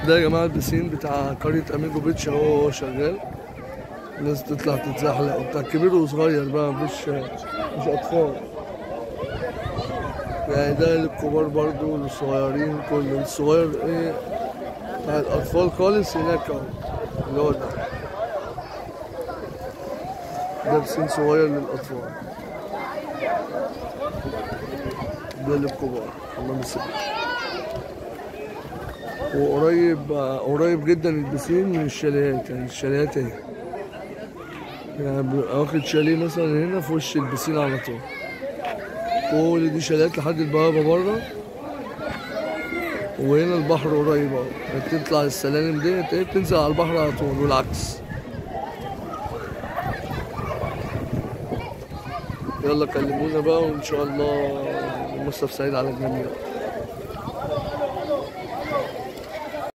ده يا جماعة البسين بتاع قرية أميجو بيتش اهو شغال. الناس تطلع تتزحلق وبتاع، كبير وصغير بقى، مش أطفال يعني. ده للكبار برضو والصغيرين، كل الصغير ايه بتاع الأطفال خالص هناك اهو، اللي هو ده بسين صغير للأطفال، ده للكبار. الله يسلمك. وقريب جدا البسين من الشاليهات، يعني الشاليهات اهي، يعني ببقى واخد شاليه مثلا هنا في وش البسين على طول. كل دي شاليهات لحد البوابة بره، وهنا البحر قريب اهو، بتطلع السلالم ديت ايه بتنزل على البحر على طول والعكس. يلا كلمونا بقى وان شاء الله مصيف سعيد على الجميع.